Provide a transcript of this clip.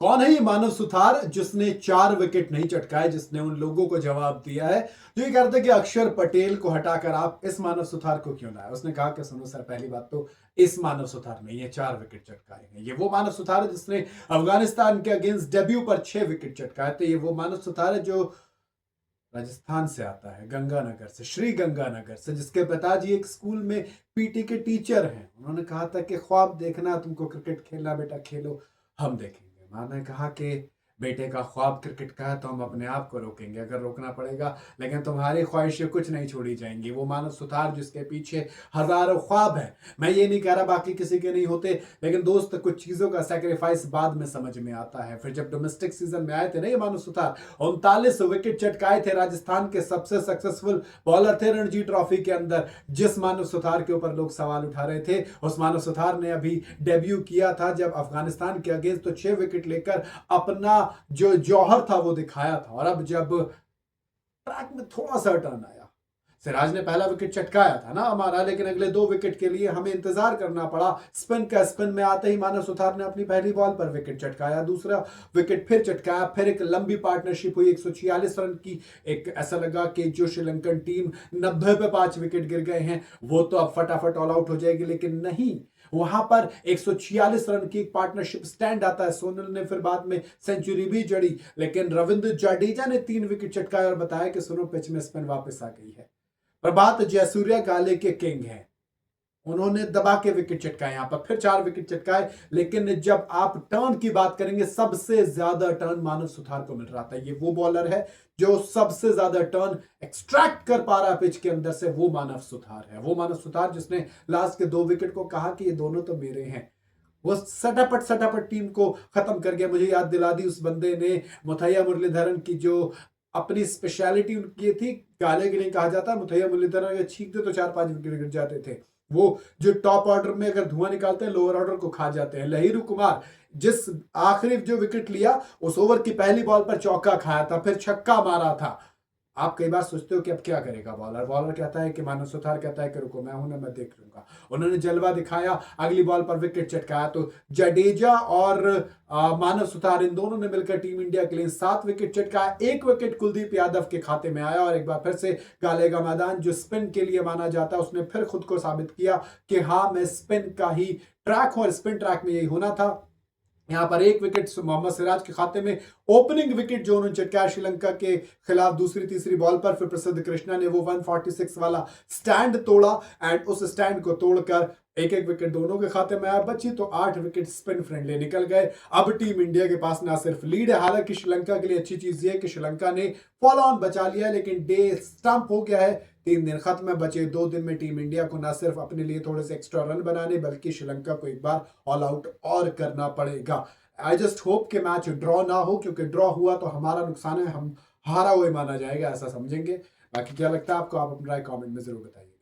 कौन है ये मानव सुथार जिसने 4 विकेट नहीं चटकाए, जिसने उन लोगों को जवाब दिया है जो ये कहते हैं कि अक्षर पटेल को हटाकर आप इस मानव सुथार को क्यों लाए। उसने कहा कि सुनो सर, पहली बात तो इस मानव सुथार नहीं है 4 विकेट चटकाए हैं। ये वो मानव सुथार है जिसने अफगानिस्तान के अगेंस्ट डेब्यू पर 6 विकेट चटकाए थे। ये वो मानव सुथार है जो राजस्थान से आता है, गंगानगर से, श्री गंगानगर से, जिसके पिताजी एक स्कूल में पीटी के टीचर हैं। उन्होंने कहा था कि ख्वाब देखना, तुमको क्रिकेट खेलना, बेटा खेलो, हम देखेंगे। माँ ने कहा कि बेटे का ख्वाब क्रिकेट का है तो हम अपने आप को रोकेंगे अगर रोकना पड़ेगा, लेकिन तुम्हारी ख्वाहिशें कुछ नहीं छोड़ी जाएंगी। वो मानव सुथार जिसके पीछे हजारों ख्वाब है। मैं ये नहीं कह रहा बाकी किसी के नहीं होते, लेकिन दोस्त कुछ चीजों का सैक्रिफाइस बाद में समझ में आता है। फिर जब डोमेस्टिक सीजन में आए थे ना ये मानव सुथार, 39 विकेट चटकाए थे। राजस्थान के सबसे सक्सेसफुल बॉलर थे रणजी ट्रॉफी के अंदर। जिस मानव सुथार के ऊपर लोग सवाल उठा रहे थे, उस मानव सुथार ने अभी डेब्यू किया था जब अफगानिस्तान के अगेंस्ट, तो 6 विकेट लेकर अपना जो जौहर था वो दिखाया था। और अब जब ट्रैक में थोड़ा सा टर्न आया, सिराज ने पहला विकेट चटकाया था ना हमारा, लेकिन अगले 2 विकेट के लिए हमें इंतजार करना पड़ा। स्पिन में आते ही मानव सुथार ने अपनी पहली बॉल पर विकेट चटकाया, दूसरा विकेट फिर चटकाया। फिर एक लंबी पार्टनरशिप हुई 146 रन की। एक ऐसा लगा कि जो श्रीलंकन टीम 90 पे 5 विकेट गिर गए हैं वो तो अब फटाफट ऑल आउट हो जाएगी, लेकिन नहीं, वहां पर 146 रन की एक पार्टनरशिप स्टैंड आता है। सोनल ने फिर बाद में सेंचुरी भी जड़ी, लेकिन रविंद्र जडेजा ने 3 विकेट चटकाए और बताया कि सुनो, पिच में स्पिन वापस आ गई है। प्रभात जयसूर्या गाले के किंग हैं, उन्होंने दबा के विकेट चटकाए, यहां पर फिर 4 विकेट चटकाए। लेकिन जब आप टर्न की बात करेंगे, सबसे ज्यादा टर्न मानव सुथार को मिल रहा था। ये वो बॉलर है जो सबसे ज्यादा टर्न एक्सट्रैक्ट कर पा रहा है पिच के अंदर से, वो मानव सुथार है। वो मानव सुथार जिसने लास्ट के 2 विकेट को कहा कि ये दोनों तो मेरे हैं। वो सटापट टीम को खत्म कर गया। मुझे याद दिला दी उस बंदे ने मुथैया मुरलीधरन की, जो अपनी स्पेशलिटी उनकी थी, गाले के लिए कहा जाता। मुथैया मुरलीधरन अगर छींकते तो 4-5 विकेट गिर जाते थे। वो जो टॉप ऑर्डर में अगर धुआं निकालते हैं, लोअर ऑर्डर को खा जाते हैं। लहिरू कुमार, जिस आखिरी जो विकेट लिया उस ओवर की पहली बॉल पर चौका खाया था, फिर छक्का मारा था। आप कई बार सोचते हो कि अब क्या करेगा बॉलर कहता है कि मानव सुथार कहता है कि रुको, मैं हूं ना, मैं देख लूंगा। उन्होंने जलवा दिखाया, अगली बॉल पर विकेट चटकाया। तो जडेजा और मानव सुथार, इन दोनों ने मिलकर टीम इंडिया के लिए 7 विकेट चटकाया। 1 विकेट कुलदीप यादव के खाते में आया और एक बार फिर से गाले का मैदान जो स्पिन के लिए माना जाता है, उसने फिर खुद को साबित किया कि हाँ, मैं स्पिन का ही ट्रैक हूं और स्पिन ट्रैक में यही होना था। यहां पर 1 विकेट मोहम्मद सिराज के खाते में, ओपनिंग विकेट जो उन्होंने चटकाया श्रीलंका के खिलाफ दूसरी तीसरी बॉल पर। फिर प्रसिद्ध कृष्णा ने वो 146 वाला स्टैंड तोड़ा एंड उस स्टैंड को तोड़कर 1-1 विकेट दोनों के खाते में आया। बची तो 8 विकेट स्पिन फ्रेंडली निकल गए। अब टीम इंडिया के पास ना सिर्फ लीड है, हालांकि श्रीलंका के लिए अच्छी चीज ये है कि श्रीलंका ने फॉलो ऑन बचा लिया है, लेकिन डे स्टंप हो गया है। 3 दिन खत्म है, बचे 2 दिन में टीम इंडिया को ना सिर्फ अपने लिए थोड़े से एक्स्ट्रा रन बनाने, बल्कि श्रीलंका को एक बार ऑल आउट और करना पड़ेगा। आई जस्ट होप कि मैच ड्रॉ ना हो, क्योंकि ड्रॉ हुआ तो हमारा नुकसान है, हम हारा हुए माना जाएगा, ऐसा समझेंगे। बाकी क्या लगता है आपको, आप अपना राय कमेंट में जरूर बताइए।